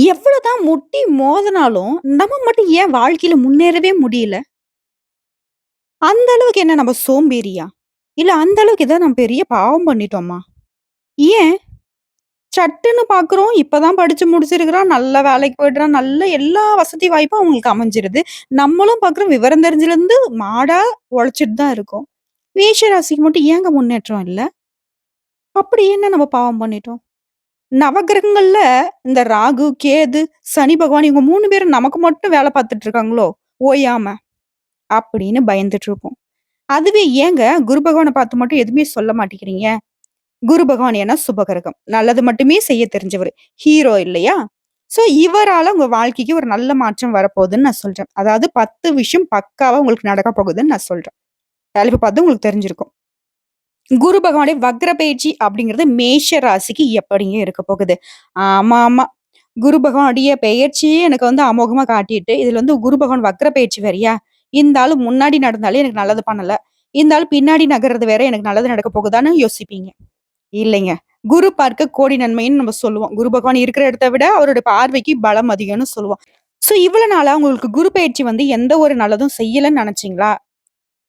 எவ்வளவுதான் முட்டி மோதினாலும், நம்ம மட்டும் ஏன் வாழ்க்கையில முன்னேறவே முடியல? அந்த அளவுக்கு என்ன நம்ம சோம்பேறியா? இல்ல அந்த அளவுக்கு ஏதாவது நம்ம பெரிய பாவம் பண்ணிட்டோமா? ஏன்? சட்டுன்னு பார்க்குறோம், இப்பதான் படிச்சு முடிச்சிருக்கிறான், நல்ல வேலைக்கு போயிடுறான், நல்ல எல்லா வசதி வாய்ப்பும் அவங்களுக்கு அமைஞ்சிருது. நம்மளும் பார்க்குறோம், விவரம் தெரிஞ்சதுலருந்து மாடா உழைச்சுட்டு தான் இருக்கோம். மேஷ ராசிக்கு மட்டும் ஏங்க முன்னேற்றம் இல்ல? அப்படி என்ன நம்ம பாவம் பண்ணிட்டோம்? நவகிரகங்கள்ல இந்த ராகு, கேது, சனி பகவான் இவங்க 3 பேரும் நமக்கு மட்டும் வேலை பார்த்துட்டு இருக்காங்களோ? ஓயாம. அப்படின்னு பயந்துட்டு இருப்போம். அதுவே ஏங்க குரு பகவான பார்த்து மட்டும் எதுவுமே சொல்ல மாட்டேங்கிறீங்க? குரு பகவான் ஏன்னா சுபகிரகம். நல்லது மட்டுமே செய்ய தெரிஞ்சவரு. ஹீரோ இல்லையா? சோ இவரால உங்க வாழ்க்கைக்கு ஒரு நல்ல மாற்றம் வரப்போகுதுன்னு நான் சொல்றேன். அதாவது 10 விஷயம் பக்காவா உங்களுக்கு நடக்க போகுதுன்னு நான் சொல்றேன். தலைப்பு பார்த்து உங்களுக்கு தெரிஞ்சிருக்கும். குரு பகவானுடைய வக்ர பயிற்சி அப்படிங்கிறது மேஷ ராசிக்கு எப்படிங்க இருக்க போகுது? ஆமா, ஆமா. குரு பகவானுடைய பெயர்ச்சியே எனக்கு அமோகமா காட்டிட்டு, இதுல குரு பகவான் வக்ர பயிற்சி வேறயா? இந்த ஆளு முன்னாடி நடந்தாலே எனக்கு நல்லது பண்ணல. இந்த ஆள் பின்னாடி நகர்றது வேற எனக்கு நல்லது நடக்க போகுதான்னு யோசிப்பீங்க. இல்லைங்க. குரு பார்க்க கோடி நன்மைன்னு நம்ம சொல்லுவோம். குரு பகவான் இருக்கிற இடத்த விட அவருடைய பார்வைக்கு பலம் அதிகம்னு சொல்லுவோம். சோ இவ்வளவு நாளா உங்களுக்கு குரு பயிற்சி எந்த ஒரு நல்லதும் செய்யலன்னு நெனச்சீங்களா?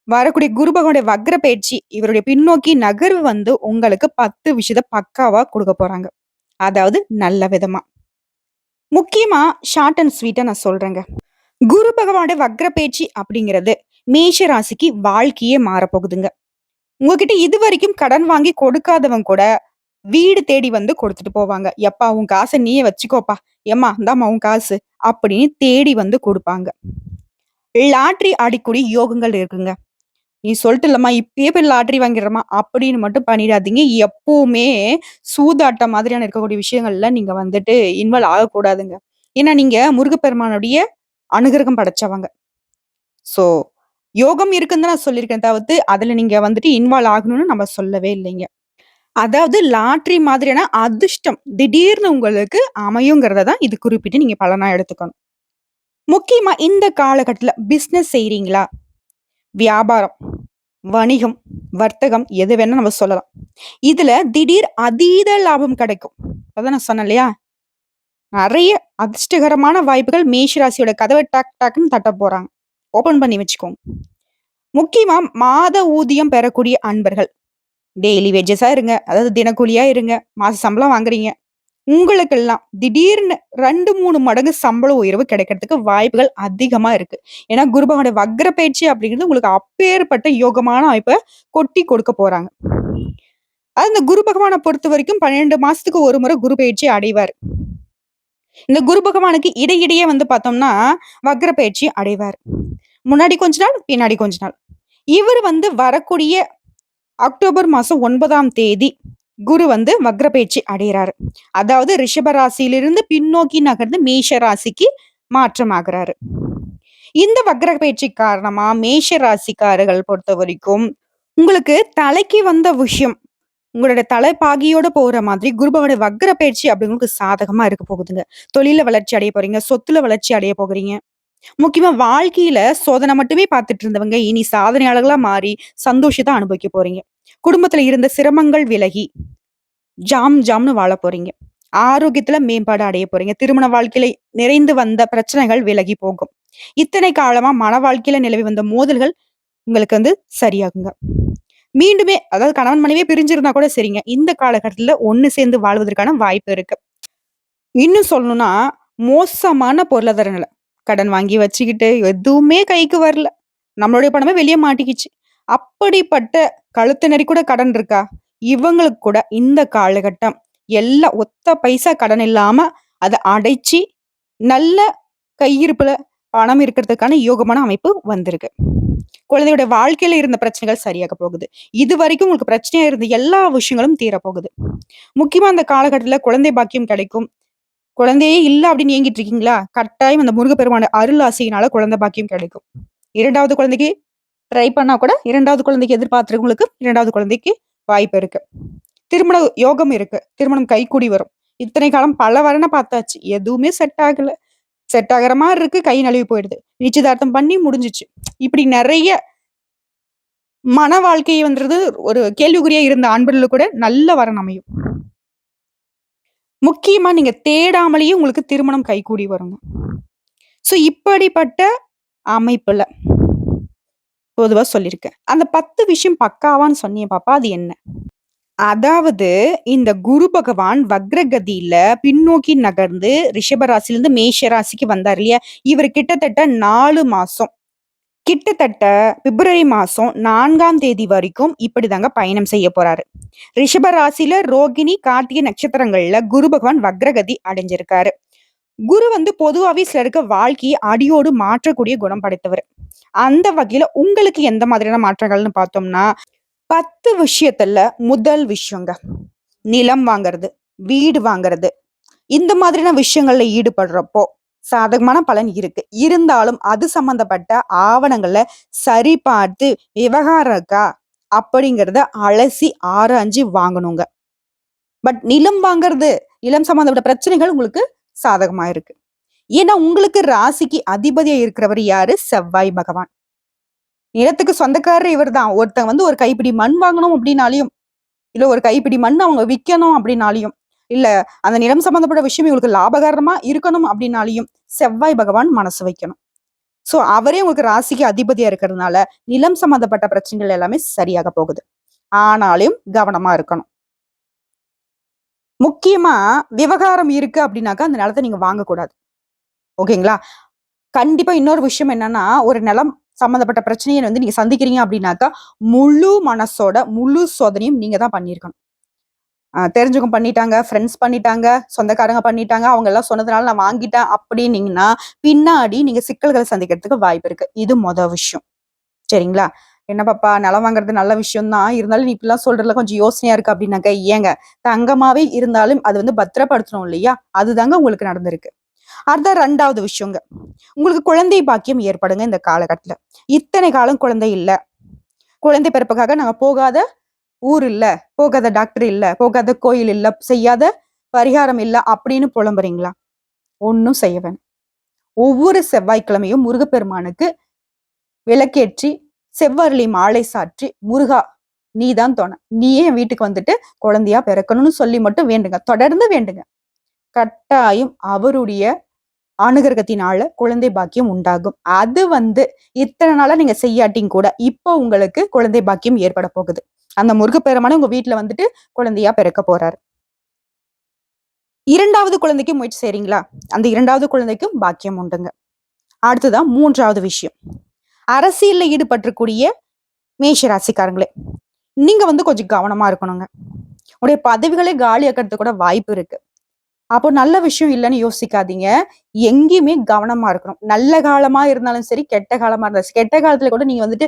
வரக்கூடிய குரு பகவானுடைய வக்ர பயிற்சி, இவருடைய பின்னோக்கி நகர்வு உங்களுக்கு 10 விஷயத்த பக்காவா குடுக்க போறாங்க. அதாவது நல்ல விதமா. முக்கியமா ஷார்ட் அண்ட் ஸ்வீட்டா நான் சொல்றேங்க. குரு பகவானுடைய வக்ர பேச்சு அப்படிங்கிறது மேஷ ராசிக்கு வாழ்க்கையே மாறப்போகுதுங்க. உங்ககிட்ட இதுவரைக்கும் கடன் வாங்கி கொடுக்காதவங்க கூட வீடு தேடி கொடுத்துட்டு போவாங்க. "எப்பா உன் காச நீயே வச்சுக்கோப்பா. எம்மா இந்தாம்மா உன் காசு" அப்படின்னு தேடி குடுப்பாங்க. லாட்டரி அடிக்கக்கூடிய யோகங்கள் இருக்குங்க. "நீ சொல்ட்டல்லம்மா, இப்பயே போய் லாட்டரி வாங்கிடுறேம்மா" அப்படின்னு மட்டும் பண்ணிடாதீங்க. எப்பவுமே சூதாட்டம் மாதிரியான இருக்கக்கூடிய விஷயங்கள்ல நீங்க இன்வால்வ் ஆகக்கூடாதுங்க. ஏன்னா நீங்க முருகப்பெருமானுடைய அனுகிரகம் படைச்சவங்க. சோ, யோகம் இருக்குன்னு தான் நான் சொல்லியிருக்கேன் தவிர்த்து, அதுல நீங்க இன்வால்வ் ஆகணும்னு நம்ம சொல்லவே இல்லைங்க. அதாவது லாட்டரி மாதிரியான அதிர்ஷ்டம் திடீர்னு உங்களுக்கு அமையுங்கிறத தான் இது குறிப்பிட்டு நீங்க பலனா எடுத்துக்கணும். முக்கியமா இந்த காலகட்டத்துல பிசினஸ் செய்றீங்களா? வியாபாரம், வணிகம், வர்த்தகம் எது வேணா நம்ம சொல்லலாம். இதுல திடீர் அதீத லாபம் கிடைக்கும். அதான் நான் சொன்னேன் இல்லையா? நெறைய அதிர்ஷ்டகரமான வாய்ப்புகள் மேஷ ராசியோட கதவ டக் டக்ன்னு தட்டப் போறாங்க. ஓப்பன் பண்ணி வச்சுக்கோங்க. முக்கியமா மாத ஊதியம் பெறக்கூடிய அன்பர்கள். டெய்லி வேஜஸா இருங்க. அதாவது தினக்கூலியா இருங்க. மாச சம்பளம் வாங்குறீங்க. உங்களுக்கெல்லாம் திடீர்னு 2, 3 மடங்கு சம்பள உயர்வு கிடைக்கிறதுக்கு வாய்ப்புகள் அதிகமா இருக்கு. ஏன்னா குரு பகவானுடைய வக்ர பயிற்சி அப்படிங்கிறது உங்களுக்கு அப்பேற்பட்ட யோகமான வாய்ப்ப கொட்டி கொடுக்க போறாங்க. அது இந்த குரு பகவான பொறுத்தவரைக்கும் 12 மாசத்துக்கு ஒரு முறை குரு பயிற்சி அடைவாரு. இந்த குரு பகவானுக்கு இடையிடையே பார்த்தோம்னா, வக்ர பயிற்சி அடைவார். முன்னாடி கொஞ்ச நாள், பின்னாடி கொஞ்ச நாள். இவரு வரக்கூடிய அக்டோபர் மாசம் 9ஆம் தேதி குரு வக்ர பயிற்சி அடையறாரு. அதாவது ரிஷப ராசியிலிருந்து பின்னோக்கி நகர்ந்து மேஷ ராசிக்கு மாற்றமாகுறாரு. இந்த வக்ர பயிற்சி காரணமா மேஷ ராசிக்காரர்கள் பொறுத்தவரைக்கும், உங்களுக்கு தலைக்கு வந்த விஷயம், உங்களுடைய தலைப்பாகையோட போற மாதிரி குருபவோட வக்ர பயிற்சி உங்களுக்கு சாதகமா இருக்க போகுதுங்க. தொழில்ல வளர்ச்சி அடைய போறீங்க. சொத்துல வளர்ச்சி அடைய போகிறீங்க. முக்கியமா வாழ்க்கையில சோதனை மட்டுமே பார்த்துட்டு இருந்தவங்க, இனி சாதனையாளர்களா மாறி சந்தோஷத்த அனுபவிக்க போறீங்க. குடும்பத்துல இருந்த சிரமங்கள் விலகி, ஜாம் ஜாம்னு வாழப் போறீங்க. ஆரோக்கியத்துல மேம்பாடு அடைய போறீங்க. திருமண வாழ்க்கையில நிறைந்து வந்த பிரச்சனைகள் விலகி போகும். இத்தனை காலமா மன வாழ்க்கையில நிலவி வந்த மோதல்கள் உங்களுக்கு சரியாகுங்க. மீண்டுமே அதாவது கணவன் மனைவியே பிரிஞ்சிருந்தா கூட சரிங்க. இந்த காலகட்டத்துல ஒண்ணு சேர்ந்து வாழ்வதற்கான வாய்ப்பு இருக்கு. இன்னும் சொல்லணும்னா, மோசமான பொருளாதார நிலை. கடன் வாங்கி வச்சுக்கிட்டு எதுவுமே கைக்கு வரல. நம்மளுடைய பணமே வெளிய மாட்டிக்கிச்சு. அப்படிப்பட்ட கழுத்து நெறி கூட கடன் இருக்கா? இவங்களுக்கு கூட இந்த காலகட்டம் எல்லாம் ஒத்த பைசா கடன் இல்லாம அத அடைச்சு, நல்ல கையிருப்புல பணம் இருக்கிறதுக்கான யோகமான அமைப்பு வந்திருக்கு. குழந்தையோட வாழ்க்கையில இருந்த பிரச்சனைகள் சரியாக போகுது. இதுவரைக்கும் உங்களுக்கு பிரச்சனையா இருந்த எல்லா விஷயங்களும் தீரப்போகுது. முக்கியமா அந்த காலகட்டத்துல குழந்தை பாக்கியம் கிடைக்கும். குழந்தையே இல்ல அப்படின்னு ஏங்கிட்டு இருக்கீங்களா? கட்டாயம் அந்த முருகப்பெருமான் அருள் ஆசியினால குழந்தை பாக்கியம் கிடைக்கும். 2வது குழந்தைக்கு ட்ரை பண்ணா கூட 2வது குழந்தைக்கு எதிர்பார்க்கிறவங்களுக்கு 2வது குழந்தைக்கு வாய்ப்பு இருக்கு. திருமண யோகம் இருக்கு. திருமணம் கைக்கூடி வரும். இத்தனை காலம் பல வரன பார்த்தாச்சு. எதுவுமே செட் ஆகல. செட் ஆகுற மாரி இருக்கு. கை நழுவி போயிடுது. நிச்சயதார்த்தம் பண்ணி முடிஞ்சுச்சு. இப்படி நெறைய மன வாழ்க்கை ஒரு கேள்விக்குறியா இருந்த அன்பர்களுக்கு கூட நல்ல வரன் அமையும். முக்கியமா நீங்க தேடாமலேயே உங்களுக்கு திருமணம் கைகூடி வருங்க. ஸோ இப்படிப்பட்ட அமைப்புல பொதுவா சொல்லியிருக்கேன். அந்த 10 விஷயம் பக்காவான்னு சொன்னியே பாப்பா, அது என்ன? அதாவது இந்த குரு பகவான் வக்ரகதியில பின்னோக்கி நகர்ந்து ரிஷப ராசியிலிருந்து மேஷ ராசிக்கு வந்தார் இல்லையா? இவர் கிட்டத்தட்ட 4 மாசம். கிட்டத்தட்ட பிப்ரவரி மாசம் 4ஆம் தேதி வரைக்கும் இப்படிதாங்க பயணம் செய்ய போறாரு. ரிஷப ராசியில ரோகிணி, கார்த்திகை நட்சத்திரங்கள்ல குரு பகவான் வக்ரகதி அடைஞ்சிருக்காரு. குரு வந்து பொதுவாவே சிலருக்கு வாழ்க்கையை அடியோடு மாற்றக்கூடிய குணம் படைத்தவர். அந்த வகையில உங்களுக்கு எந்த மாதிரியான மாற்றங்கள்னு பார்த்தோம்னா, 10 விஷயத்துல முதல் விஷயங்க. நிலம் வாங்குறது, வீடு வாங்குறது, இந்த மாதிரியான விஷயங்கள்ல ஈடுபடுறப்போ சாதகமான பலன் இருக்கு. இருந்தாலும் அது சம்பந்தப்பட்ட ஆவணங்கள சரி பார்த்து விவகாரம் இருக்கா அப்படிங்கிறத அலசி ஆராய்ஞ்சு வாங்கணுங்க. பட் நிலம் வாங்குறது, நிலம் சம்பந்தப்பட்ட பிரச்சனைகள் உங்களுக்கு சாதகமா இருக்கு. ஏன்னா உங்களுக்கு ராசிக்கு அதிபதியா இருக்கிறவர் யாரு? செவ்வாய் பகவான். நிலத்துக்கு சொந்தக்காரர் இவர்தான். ஒருத்தன் வந்து ஒரு கைப்பிடி மண் வாங்கணும் அப்படின்னாலயும், இல்ல ஒரு கைப்பிடி மண் அவங்க விக்கணும் அப்படின்னாலயும், இல்ல அந்த நிலம் சம்பந்தப்பட்ட விஷயம் இவங்களுக்கு லாபகரமா இருக்கணும் அப்படின்னாலயும், செவ்வாய் பகவான் மனசு வைக்கணும். சோ அவரே உங்களுக்கு ராசிக்கு அதிபதியா இருக்கிறதுனால, நிலம் சம்பந்தப்பட்ட பிரச்சனைகள் எல்லாமே சரியாக போகுது. ஆனாலும் கவனமா இருக்கணும். முக்கியமா விவகாரம் இருக்கு அப்படின்னாக்கா, அந்த நிலத்த நீங்க வாங்கக்கூடாது. ஓகேங்களா? கண்டிப்பா இன்னொரு விஷயம் என்னன்னா, ஒரு நிலம் சம்மந்தப்பட்ட பிரச்சனைய வந்து நீங்க சந்திக்கிறீங்க அப்படின்னாக்கா, முழு மனசோட, முழு சோதனையும் நீங்க தான் பண்ணியிருக்கணும். தெரிஞ்சவங்க பண்ணிட்டாங்க, ஃப்ரெண்ட்ஸ் பண்ணிட்டாங்க, சொந்தக்காரங்க பண்ணிட்டாங்க, அவங்க எல்லாம் சொன்னதுனால நான் வாங்கிட்டேன் அப்படின்னீங்கன்னா, பின்னாடி நீங்க சிக்கல்கள சந்திக்கிறதுக்கு வாய்ப்பு இருக்கு. இது விஷயம். சரிங்களா? "என்ன பாப்பா நிலம் வாங்குறது நல்ல விஷயம் தான். இருந்தாலும் நீ இப்படிலாம் சொல்றதுல கொஞ்சம் யோசனையா இருக்கு" அப்படின்னாக்க, ஏங்க தங்கமாவே இருந்தாலும் அது வந்து பத்திரப்படுத்தணும் இல்லையா? அதுதாங்க உங்களுக்கு நடந்திருக்கு. அடுத்த 2வது விஷயங்க. உங்களுக்கு குழந்தை பாக்கியம் ஏற்படுங்க இந்த காலகட்டத்துல. இத்தனை காலம் குழந்தை இல்ல. குழந்தை பிறப்புக்காக நாங்க போகாத ஊர் இல்ல, போகாத டாக்டர் இல்ல, போகாத கோயில் இல்ல, செய்யாத பரிகாரம் இல்ல அப்படின்னு புலம்புறீங்களா? ஒண்ணும் செய்ய வேணாம். ஒவ்வொரு செவ்வாய்க்கிழமையும் முருகப்பெருமானுக்கு விளக்கேற்றி, செவ்வரளி மாலை சாற்றி, "முருகா நீதான் துணை. நீயே என் வீட்டுக்கு வந்துட்டு குழந்தையா பிறக்கணும்னு" சொல்லி மட்டும் வேண்டுங்க. தொடர்ந்து வேண்டுங்க. கட்டாயம் அவருடைய அனுகிரகத்தினால குழந்தை பாக்கியம் உண்டாகும். அது வந்து இத்தன நாளா நீங்க செய்யாட்டியும் கூட, இப்போ உங்களுக்கு குழந்தை பாக்கியம் ஏற்பட போகுது. அந்த முருகப்பெருமானே உங்க வீட்ல வந்துட்டு குழந்தையா பிறக்க போறாரு. 2வது குழந்தைக்கு முயற்சி செய்றீங்களா? அந்த 2வது குழந்தைக்கும் பாக்கியம் உண்டுங்க. அடுத்ததான் 3வது விஷயம். அரசியல்ல ஈடுபட்டிருக்கூடிய மேஷ ராசிக்காரங்களே, நீங்க வந்து கொஞ்சம் கவனமா இருக்கணுங்க. உங்களுடைய பதவிகளே காலியாக்கறதுக்கு கூட வாய்ப்பு இருக்கு. அப்போ நல்ல விஷயம் இல்லன்னு யோசிக்காதீங்க. எங்கேயுமே கவனமா இருக்கணும். நல்ல காலமா இருந்தாலும் சரி, கெட்ட காலமா இருந்தாலும் சரி. கெட்ட காலத்துல கூட நீங்க வந்துட்டு,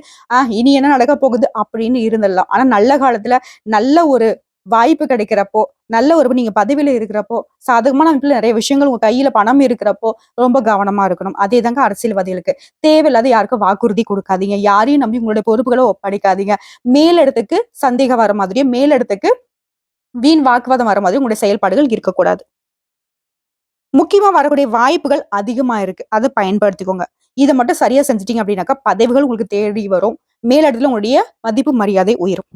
இனி என்ன நடக்க போகுது?" அப்படின்னு இருந்துடலாம். ஆனா நல்ல காலத்துல நல்ல ஒரு வாய்ப்பு கிடைக்கிறப்போ, நல்ல ஒரு நீங்க பதவியில இருக்கிறப்போ, சாதகமான அமைப்புல நெறைய விஷயங்கள் உங்க கையில பணம் இருக்கிறப்போ, ரொம்ப கவனமா இருக்கணும். அதேதாங்க அரசியல்வாதிகளுக்கு. தேவையில்லாத யாருக்கும் வாக்குறுதி குடுக்காதீங்க. யாரையும் நம்பி உங்களுடைய பொறுப்புகள ஒப்படைக்காதீங்க. மேலிடத்துக்கு சந்தேகம் வர மாதிரியும், மேலிடத்துக்கு வீண் வாக்குவாதம் வர மாதிரியும் உங்களுடைய செயல்பாடுகள் இருக்கக்கூடாது. முக்கியமா வரக்கூடிய வாய்ப்புகள் அதிகமா இருக்கு. அத பயன்படுத்திக்கோங்க. இத மட்டும் சரியா செஞ்சுட்டீங்க அப்டின்னாக்கா, பதவிகள் உங்களுக்கு தேடி வரும். மேலிடத்துல உங்களுடைய மதிப்பு, மரியாதை உயரும்.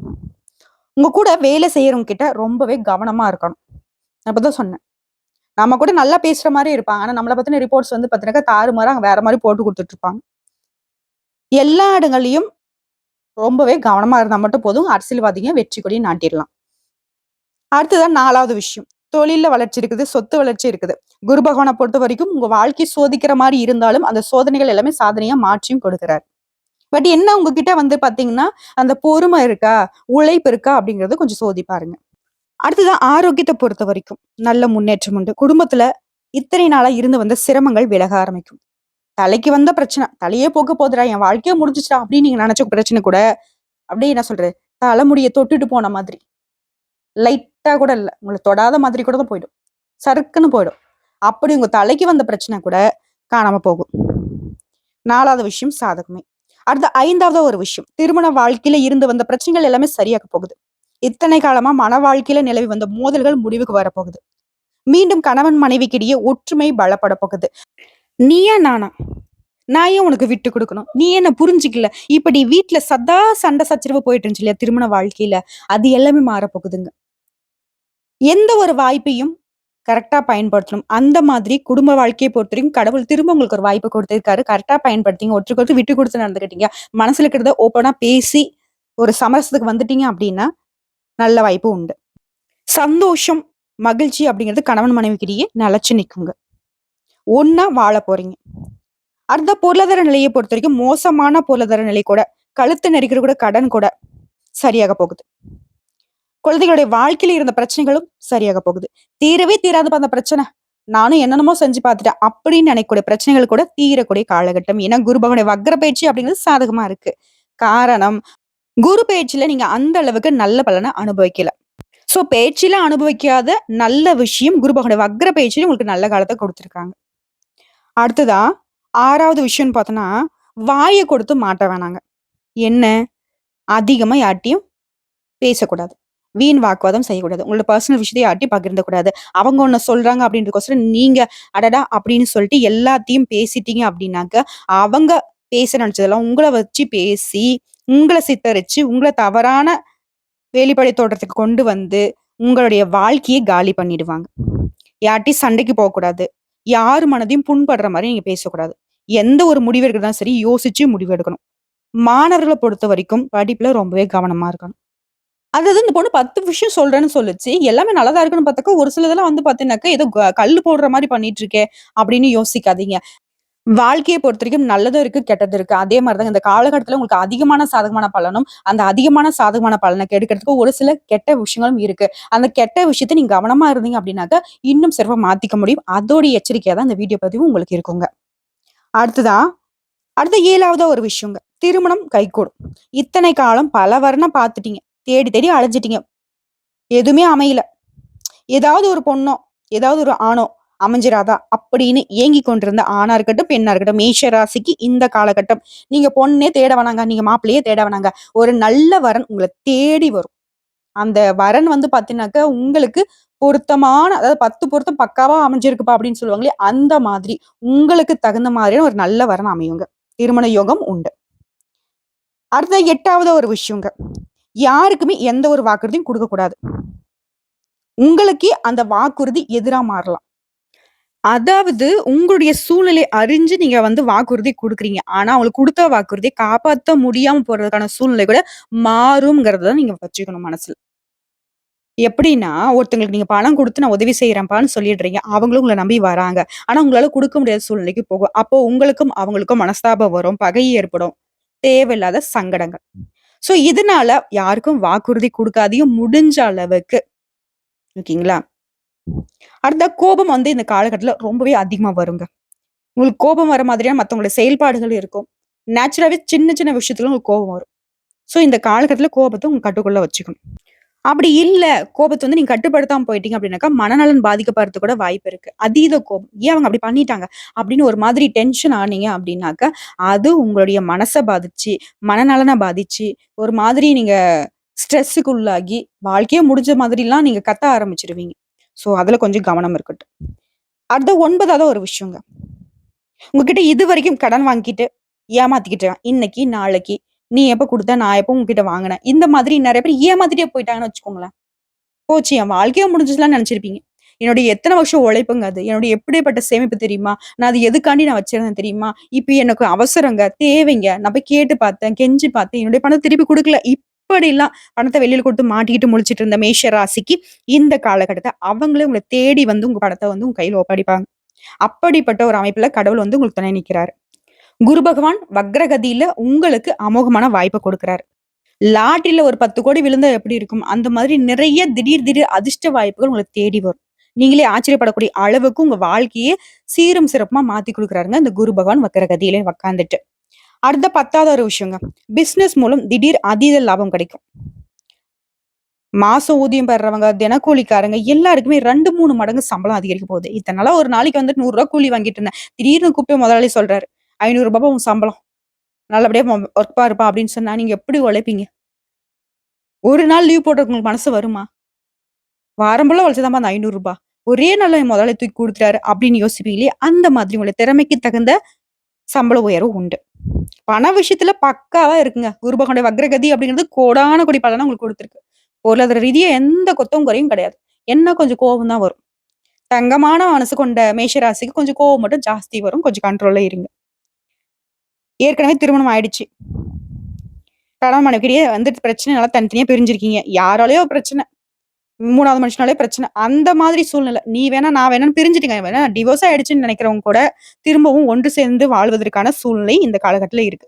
உங்க கூட வேலை செய்யறவங்க கிட்ட ரொம்பவே கவனமா இருக்கணும். அப்பதான் சொன்னேன். நம்ம கூட நல்லா பேசுற மாரி இருப்பாங்க. ஆனா நம்மள பத்தின ரிப்போர்ட்ஸ் வந்து பாத்தீங்கன்னாக்கா, தாறுமாறா வேற மாரி போட்டு குடுத்துட்டு இருப்பாங்க. எல்லா இடங்கள்லயும் ரொம்பவே கவனமா இருந்தா மட்டும் போதும். அரசியல்வாதிங்க வெற்றி கொடி நாட்டிறலாம். அடுத்ததான் 4வது விஷயம். தொழில்ல வளர்ச்சி இருக்குது, சொத்து வளர்ச்சி இருக்குது. குரு பகவான பொறுத்தவரைக்கும் உங்க வாழ்க்கை சோதிக்கிற மாரி இருந்தாலும், அந்த சோதனைகள் எல்லாமே சாதனையா மாற்றியும் கொடுக்கிறார். பட் என்ன உங்ககிட்ட வந்து பாத்தீங்கன்னா, அந்த பொறுமை இருக்கா? உழைப்பு இருக்கா? அப்படிங்கிறத கொஞ்சம் சோதி பாருங்க. அடுத்தது ஆரோக்கியத்த பொறுத்தவரைக்கும் நல்ல முன்னேற்றம் உண்டு. குடும்பத்துல இத்தனை நாளா இருந்து வந்த சிரமங்கள் விலக ஆரம்பிக்கும். தலைக்கு வந்த பிரச்சனை, தலையே போக போதுடா, என் வாழ்க்கையே முடிஞ்சுச்சுடா அப்படின்னு நீங்க நெனச்ச பிரச்சனை கூட, அப்படியே என்ன சொல்றது? தலைமுடிய தொட்டுட்டு போன மாதிரி. லைட்டா கூட இல்ல. உங்கள தொடாத மாதிரி கூட தான் போயிடும். சறுக்குன்னு போயிடும். அப்படி உங்க தலைக்கு வந்த பிரச்சனை கூட காணாம போகும். 4வது விஷயம் சாதகமே. அடுத்த 5வது ஒரு விஷயம். திருமண வாழ்க்கையில இருந்து வந்த பிரச்சனைகள் எல்லாமே சரியாக போகுது. இத்தனை காலமா மன வாழ்க்கையில நிலவி வந்த மோதல்கள் முடிவுக்கு வரப்போகுது. மீண்டும் கணவன் மனைவிக்கிடையே ஒற்றுமை பலப்பட போகுது. நீயா நானா? நான் ஏன் உனக்கு விட்டு குடுக்கணும்? நீ என்ன புரிஞ்சுக்கல? இப்படி வீட்ல சதா சண்டை சச்சரவு போயிட்டு இருந்துச்சு இல்லையா? திருமண வாழ்க்கையில. அது எல்லாமே மாறப்போகுதுங்க. எந்த ஒரு வாய்ப்பையும் கரெக்ட்டா பயன்படுத்தணும். அந்த மாதிரி குடும்ப வாழ்க்கைய பொறுத்தவரைக்கும் கடவுள் திரும்ப உங்களுக்கு ஒரு வாய்ப்பு குடுத்திருக்காரு. கரெக்ட்டா பயன்படுத்திங்க. ஒருத்தருக்கு ஒருத்தர் விட்டு குடுத்து நடந்துக்கிட்டீங்க. மனசுல இருக்கிறத ஓப்பனா பேசி, ஒரு சமரசத்துக்கு வந்துட்டீங்க அப்டின்னா, நல்ல வாய்ப்பு உண்டு. சந்தோஷம், மகிழ்ச்சி அப்படிங்கிறது கணவன் மனைவிக்கிடையே நிலைச்சு நிக்குங்க. ஒண்ணா வாழ போறீங்க. அடுத்த பொருளாதார நிலைய பொறுத்தவரைக்கும் மோசமான பொருளாதார நிலை கூட, கழுத்து நெரிக்கிற கூட கடன் கூட சரியாக போகுது. குழந்தைகளுடைய வாழ்க்கையில இருந்த பிரச்சனைகளும் சரியாக போகுது. தீரவே தீராதுப்பா அந்த பிரச்சனை. நானும் என்னென்னமோ செஞ்சு பார்த்துட்டேன். அப்படின்னு நினைக்கக்கூடிய பிரச்சனைகள் கூட தீரக்கூடிய காலகட்டம். ஏன்னா குரு பகவானுடைய வக்ர பயிற்சி அப்படிங்கிறது சாதகமா இருக்கு. காரணம், குரு பயிற்சியில நீங்க அந்த அளவுக்கு நல்ல பலன அனுபவிக்கல. சோ பயிற்சியில அனுபவிக்காத நல்ல விஷயம் குரு பகவானுடைய வக்ர பயிற்சியில உங்களுக்கு நல்ல காலத்த குடுத்துருக்காங்க. அடுத்ததா 6வது விஷயம்னு பார்த்தோம்னா, வாய கொடுத்து மாட்ட வேணாங்க. என்ன? அதிகமா யார்ட்டயும் பேசக்கூடாது. வீண் வாக்குவாதம் செய்யக்கூடாது. உங்களோட பர்சனல் விஷயத்த யார்ட்டயும் பகிர்ந்தக்கூடாது. அவங்க ஒண்ணு சொல்றாங்க அப்படின்றதுக்கோசரம் நீங்க அடடா! அப்படின்னு சொல்லிட்டு எல்லாத்தையும் பேசிட்டீங்க அப்படின்னாக்க, அவங்க பேச நினைச்சதெல்லாம் உங்கள வச்சு பேசி, உங்கள சித்தரிச்சு, உங்கள தவறான வெளிப்படை தோற்றத்துக்கு கொண்டு வந்து, உங்களுடைய வாழ்க்கைய காலி பண்ணிடுவாங்க. யார்ட்டயும் சண்டைக்கு போக்கூடாது. யார் மனதையும் புண்படுற மாரி நீங்க பேசக்கூடாது. எந்த ஒரு முடிவு எடுக்கிறதாலும் சரி, யோசிச்சு முடிவு எடுக்கணும். மாணவர்கள பொறுத்தவரைக்கும் படிப்புல ரொம்பவே கவனமா இருக்கணும். அதாவது இந்த பொண்ணு 10 விஷயம் சொல்றேன்னு சொல்லுச்சு. எல்லாமே நல்லதா இருக்குன்னு பார்த்தாக்கா, ஒரு சிலதெல்லாம் வந்து பார்த்தீங்கன்னாக்கா, ஏதோ கல்லு போடுற மாரி பண்ணிட்டு இருக்கே! அப்படின்னு யோசிக்காதீங்க. வாழ்க்கைய பொறுத்தவரைக்கும் நல்லதும் இருக்கு, கெட்டதும் இருக்கு. அதே மாரி தாங்க இந்த காலகட்டத்தில உங்களுக்கு அதிகமான சாதகமான பலனும், அந்த அதிகமான சாதகமான பலன கெடுக்கிறதுக்கு ஒரு சில கெட்ட விஷயங்களும் இருக்கு. அந்த கெட்ட விஷயத்த நீங்க கவனமா இருந்தீங்க அப்படின்னாக்கா, இன்னும் சிறப்பா மாத்திக்க முடியும். அதோடைய எச்சரிக்கையா தான் இந்த வீடியோ பதிவு உங்களுக்கு இருக்குங்க. அடுத்ததா, அடுத்த 7வதா ஒரு விஷயங்க. திருமணம் கைகூடும். இத்தனை காலம் பல வர்ணம் பார்த்துட்டீங்க. தேடி தேடி அலைஞ்சிட்டீங்க. எதுவுமே அமையல. ஏதாவது ஒரு பொண்ணோ, ஏதாவது ஒரு ஆணோ அமைஞ்சிராதா அப்படின்னு ஏங்கிக் கொண்டிருந்த ஆணா இருக்கட்டும், பெண்ணா இருக்கட்டும், மேஷ ராசிக்கு இந்த காலகட்டம். நீங்க பொண்ணே தேட வேணாங்க. நீங்க மாப்பிள்ளையே தேட வேணாங்க. ஒரு நல்ல வரன் உங்கள தேடி வரும். அந்த வரன் வந்து பார்த்தீங்கன்னாக்க, உங்களுக்கு பொருத்தமான அதாவது 10 பொருத்தம் பக்காவா அமைஞ்சிருக்குப்பா அப்படின்னு சொல்லுவாங்களே, அந்த மாதிரி உங்களுக்கு தகுந்த மாதிரியான ஒரு நல்ல வரன் அமையுங்க. திருமண யோகம் உண்டு. அடுத்த 8வது ஒரு விஷயங்க. யாருக்குமே எந்த ஒரு வாக்குறுதியும் குடுக்கக் கூடாது. உங்களுக்கே அந்த வாக்குறுதி எதிரா மாறலாம். அதாவது உங்களுடைய சூழ்நிலை அறிஞ்சு நீங்க வந்து வாக்குறுதி குடுக்குறீங்க. ஆனா, அவங்களுக்கு குடுத்த வாக்குறுதிய காப்பாத்த முடியாம போறதுக்கான சூழ்நிலை கூட மாறும்ங்கிறத நீங்க வச்சுக்கணும் மனசுல. எப்படின்னா, ஒருத்தங்களுக்கு நீங்க பணம் குடுத்து நான் உதவி செய்றேன்ப்பான்னு சொல்லிடுறீங்க. அவங்களும் உங்கள நம்பி வராங்க. ஆனா, உங்களால குடுக்க முடியாத சூழ்நிலைக்கு போகும். அப்போ உங்களுக்கும் அவங்களுக்கும் மனஸ்தாபம் வரும், பகை ஏற்படும், தேவையில்லாத சங்கடங்கள். சோ, இதனால யாருக்கும் வாக்குறுதி குடுக்காதீங்க முடிஞ்ச அளவுக்கு. ஓகேங்களா? அடுத்த கோபம் வந்து இந்த காலகட்டத்தில ரொம்பவே அதிகமா வருங்க. உங்களுக்கு கோபம் வர மாதிரியான மத்தவங்களுடைய செயல்பாடுகள் இருக்கும். நேச்சுரலாவே சின்ன சின்ன விஷயத்துல உங்களுக்கு கோபம் வரும். சோ இந்த காலகட்டத்தில கோபத்த உங்க கட்டுக்குள்ள வச்சுக்கணும். அப்படி இல்ல, கோபத்த வந்து நீங்க கட்டுப்படுத்தாம போயிட்டீங்க அப்படின்னாக்கா, மனநலன் பாதிக்கப்படுறதுக்கு கூட வாய்ப்பு இருக்கு. அதீத கோபம். ஏன் அவங்க அப்படி பண்ணிட்டாங்க? அப்படின்னு ஒரு மாதிரி டென்ஷன் ஆனீங்க அப்படின்னாக்கா, அது உங்களுடைய மனச பாதிச்சு, மனநலன பாதிச்சு, ஒரு மாதிரி நீங்க ஸ்ட்ரெஸ்ஸுக்கு உள்ளாகி, வாழ்க்கையே முடிஞ்ச மாதிரிலாம் நீங்க கத்த ஆரம்பிச்சுருவீங்க. சோ அதுல கொஞ்சம் கவனம் இருக்கட்டும். அடுத்த 9வது ஒரு விஷயங்க. உங்ககிட்ட இதுவரைக்கும் கடன் வாங்கிட்டு, ஏமாத்திக்கிட்டு, இன்னைக்கு, நாளைக்கு, நீ எப்ப குடுத்த? நான் எப்ப உன்கிட்ட வாங்குனேன்? இந்த மாதிரி நெறைய பேர் ஏமாத்திட்டே போயிட்டாங்கன்னு வச்சுக்கோங்களேன். போச்சு என் வாழ்க்கையே முடிஞ்சுச்சுலாம்ன்னு நெனச்சிருப்பீங்க. என்னுடைய எத்தன வருஷம் உழைப்புங்க அது. என்னுடைய எப்படிப்பட்ட சேமிப்பு தெரியுமா? நான் அது எதுக்காண்டி நான் வச்சிருந்தேன் தெரியுமா? இப்ப எனக்கு அவசரங்க, தேவைங்க. நான் போய் கேட்டு பார்த்தேன், கெஞ்சி பார்த்தேன். என்னுடைய பணத்த திருப்பி குடுக்கல. இப்படிலாம் பணத்த வெளியில குடுத்து மாட்டிக்கிட்டு முழிச்சுட்டு இருந்த மேஷ ராசிக்கு, இந்த காலகட்டத்த அவங்களே உங்கள தேடி வந்து உங்க பணத்த வந்து உங்க கையில ஒப்படைப்பாங்க. அப்படிப்பட்ட ஒரு அமைப்புல கடவுள் வந்து உங்களுக்கு துணை நிக்கிறாரு. குரு பகவான் வக்ரகதியில உங்களுக்கு அமோகமான வாய்ப்ப குடுக்குறாரு. லாட்டரில ஒரு 10,00,00,000 விழுந்தா எப்படி இருக்கும்? அந்த மாதிரி நிறைய திடீர் திடீர் அதிர்ஷ்ட வாய்ப்புகள் உங்கள தேடி வரும். நீங்களே ஆச்சரியப்படக்கூடிய அளவுக்கு உங்க வாழ்க்கையே சீரும் சிறப்புமா மாத்தி குடுக்குறாருங்க, இந்த குரு பகவான் வக்ரகதியில உட்கார்ந்துட்டு. அடுத்த 10வது ஒரு விஷயங்க. பிசினஸ் மூலம் திடீர் அதீத லாபம் கிடைக்கும். மாசம் ஊதியம் பெறவங்க, தினக்கூலிக்காரங்க எல்லாருக்குமே 2, 3 மடங்கு சம்பளம் அதிகரிக்க போகுது. இத்தன நாளா ஒரு நாளைக்கு வந்து ரூ. 100 கூலி வாங்கிட்டு இருந்தேன். திடீர்னு கூப்பிட்டு முதலாளி சொல்றாரு. ரூ. 500 உன் சம்பளம். நல்லபடியா ஒர்க் பாருப்பா அப்படின்னு சொன்னா நீங்க எப்படி உழைப்பீங்க? ஒரு நாள் லீவ் போடுறதுக்கு உங்களுக்கு மனசு வருமா? வாரம் ஃபுல்லா உழைச்சதாம்மா அந்த ரூ. 500 ஒரே நாள்ல என் முதலாளி தூக்கி குடுத்துட்டாரு அப்படின்னு யோசிப்பீங்க இல்லையா? அந்த மாதிரி உங்களுடைய திறமைக்கு தகுந்த சம்பள உயர்வு உண்டு. பண விஷயத்துல பக்காவா இருக்குங்க. குரு பகவானுடைய வக்ரகதி அப்படிங்கிறது கோடான கோடி பலன உங்களுக்கு குடுத்துருக்கு. பொருளாதார ரீதியா எந்த கொத்தவும் குறையும் கிடையாது. என்ன கொஞ்சம் கோவம் தான் வரும். தங்கமான மனசு கொண்ட மேஷ ராசிக்கு கொஞ்சம் கோவம் மட்டும் ஜாஸ்தி வரும். கொஞ்சம் கண்ட்ரோல்ல இருங்க. ஏற்கனவே திருமணம் ஆயிடுச்சு. கணவன் மனைவிக்கிடையே வந்து பிரச்சனைனால தனித்தனியா பிரிஞ்சிருக்கீங்க. யாராலயோ பிரச்சனை. 3வது மனுஷனாலே பிரச்சனை. அந்த மாதிரி சூழ்நிலை. நீ வேணா, நான் வேணான்னு பிரிஞ்சுட்டீங்க. வேணா டிவோர்ஸ் ஆயிடுச்சுன்னு நெனைக்கிறவங்க கூட, திரும்பவும் ஒன்று சேர்ந்து வாழ்வதற்கான சூழ்நிலை இந்த காலகட்டத்தில இருக்கு.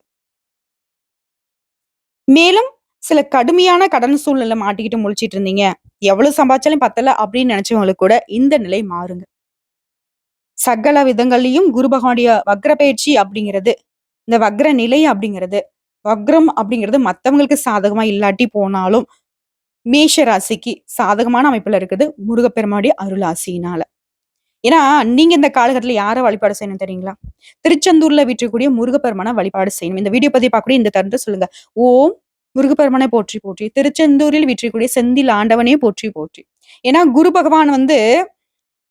மேலும் சில கடுமையான கடன் சூழ்நிலையில மாட்டிக்கிட்டு முழிச்சிட்டு இருந்தீங்க. எவ்வளவு சம்பாதிச்சாலும் பத்தல அப்படின்னு நெனைச்சவங்களுக்கு கூட இந்த நிலை மாறுங்க. சகல விதங்கள்லயும் குரு பகவானுடைய வக்ர பயிற்சி அப்படிங்கிறது, இந்த வக்ர நிலை அப்படிங்கிறது, வக்ரம் அப்படிங்கிறது மத்தவங்களுக்கு சாதகமா இல்லாட்டி போனாலும், மேஷ ராசிக்கு சாதகமான அமைப்புல இருக்குது முருகப்பெருமானுடைய அருள் ஆசியினால. ஏன்னா, நீங்க இந்த காலகட்டத்தில யார வழிபாடு செய்யணும் தெரியுங்களா? திருச்செந்தூர்ல வீற்றிருக்கக்கூடிய முருகப்பெருமான வழிபாடு செய்யணும். இந்த வீடியோ பதிவு பார்க்கக்கூடிய இந்த தருணத்த சொல்லுங்க. ஓம் முருகப்பெருமானை போற்றி போற்றி, திருச்செந்தூரில் வீற்றிருக்கக்கூடிய செந்தில் ஆண்டவனே போற்றி போற்றி. ஏன்னா, குரு பகவான் வந்து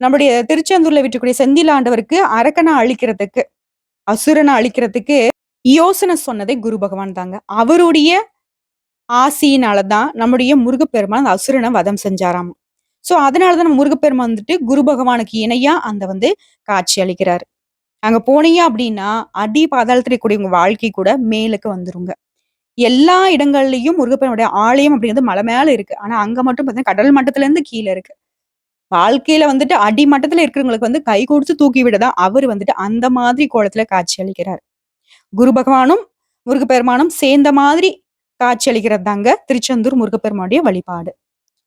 நம்முடைய திருச்செந்தூர்ல வீற்றிருக்கக்கூடிய செந்தில் ஆண்டவருக்கு அரக்கன அழிக்கிறதுக்கு, அசுரன அழிக்கிறதுக்கு யோசனை சொன்னதே குரு பகவான் தாங்க. அவருடைய ஆசியினால தான் நம்முடைய முருகப்பெருமான் அந்த அசுரன வதம் செஞ்சாராம். சோ, அதனால தான் நம்ம முருகப்பெருமான் வந்துட்டு குரு பகவானுக்கு இணையா அந்த வந்து காட்சி அளிக்கிறாரு. அங்க போனீங்க அப்படின்னா, அடி பாதாளத்துல இருக்கக்கூடிய உங்க வாழ்க்கை கூட மேலுக்கு வந்துருங்க. எல்லா இடங்கள்லயும் முருகப்பெருமானுடைய ஆலயம் அப்படிங்கிறது மலை மேல இருக்கு. ஆனா, அங்க மட்டும் பார்த்தீங்கன்னா, கடல் மட்டத்துல இருந்து கீழ இருக்கு. வாழ்க்கையில வந்துட்டு அடிமட்டத்துல இருக்கிறவங்களுக்கு வந்து கை கொடுத்து தூக்கி விட தான் அவரு வந்துட்டு அந்த மாதிரி கோலத்துல காட்சி அளிக்கிறார். குரு பகவானும், முருகப்பெருமானும் சேர்ந்த மாதிரி காட்சி அளிக்கிறது தாங்க திருச்செந்தூர் முருகப்பெருமானுடைய வழிபாடு.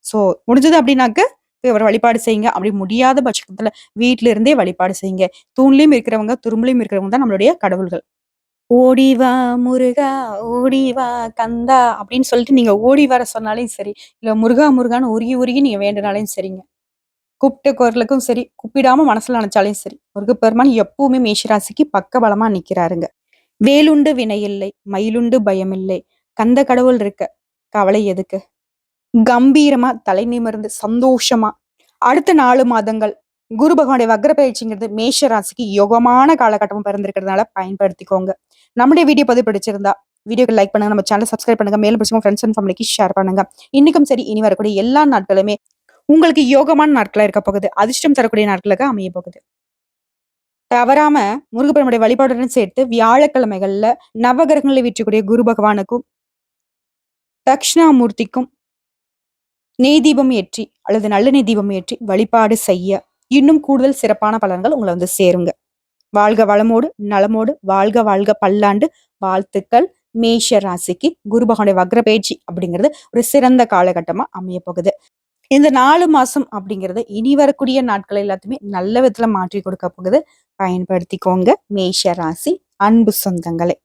சோ, முடிஞ்சது அப்படின்னாக்க, போய் அவர வழிபாடு செய்யுங்க. அப்படி முடியாத பட்சத்துல வீட்ல இருந்தே வழிபாடு செய்யுங்க. தூண்லயும் இருக்கிறவங்க, துரும்புலயும் இருக்கிறவங்க தான் நம்மளுடைய கடவுள்கள். "ஓடி வா முருகா, ஓடி வா கந்தா" அப்படின்னு சொல்லிட்டு நீங்க ஓடி வர சொன்னாலும் சரி, இல்ல முருகா முருகான்னு உருகி உருகி நீங்க வேண்டுனாலும் சரிங்க. கூப்பிட்ட குரலுக்கும் சரி, கூப்பிடாம மனசுல நெனச்சாலும் சரி, முருகப்பெருமான் எப்பவுமே மேஷராசிக்கு பக்கபலமா நிக்கிறாருங்க. "வேலுண்டு வினையில்லை, மயிலுண்டு பயமில்லை, கந்த கடவுள் இருக்க, கவலை எதுக்கு?" கம்பீரமா தலை நிமிர்ந்து சந்தோஷமா அடுத்த 4 மாதங்கள் குரு பகவானுடைய வக்ர பயிற்சிங்கிறது மேஷ ராசிக்கு யோகமான காலகட்டமும் பிறந்திருக்கிறதுனால பயன்படுத்திக்கோங்க. நம்முடைய வீடியோ பதிவு பிடிச்சிருந்தா வீடியோக்கு லைக் பண்ணுங்க, நம்ம சேனல் சப்ஸ்கிரைப் பண்ணுங்க, மேலும் பிடிச்சவங்க ஃப்ரெண்ட்ஸ் அண்ட் ஃபேமிலிக்கு ஷேர் பண்ணுங்க. இன்னைக்கும் சரி, இனி வரக்கூடிய எல்லா நாட்களுமே உங்களுக்கு யோகமான நாட்களா இருக்க போகுது. அதிர்ஷ்டம் தரக்கூடிய நாட்களாக அமைய போகுது. தவறாம முருகப்பெருமானுடைய வழிபாடுடன் சேர்த்து வியாழக்கிழமைகள்ல நவகிரகங்களை வீற்றக்கூடிய குரு பகவானுக்கும் தட்சிணாமூர்த்திக்கும் நெய் தீபம் ஏற்றி அல்லது நல்லெண்ணெய் தீபம் ஏற்றி வழிபாடு செய்ய இன்னும் கூடுதல் சிறப்பான பலன்கள் உங்களை வந்து சேருங்க. வாழ்க வளமோடு நலமோடு வாழ்க வாழ்க பல்லாண்டு வாழ்த்துக்கள். மேஷ ராசிக்கு குரு பகவானுடைய வக்ர பயிற்சி அப்படிங்கிறது ஒரு சிறந்த காலகட்டமா அமைய போகுது. இந்த 4 மாசம் அப்படிங்கிறது இனி வரக்கூடிய நாட்கள் எல்லாத்தையுமே நல்ல விதத்துல மாற்றி கொடுக்க போகுது. பயன்படுத்திக்கோங்க மேஷ ராசி அன்பு சொந்தங்களே.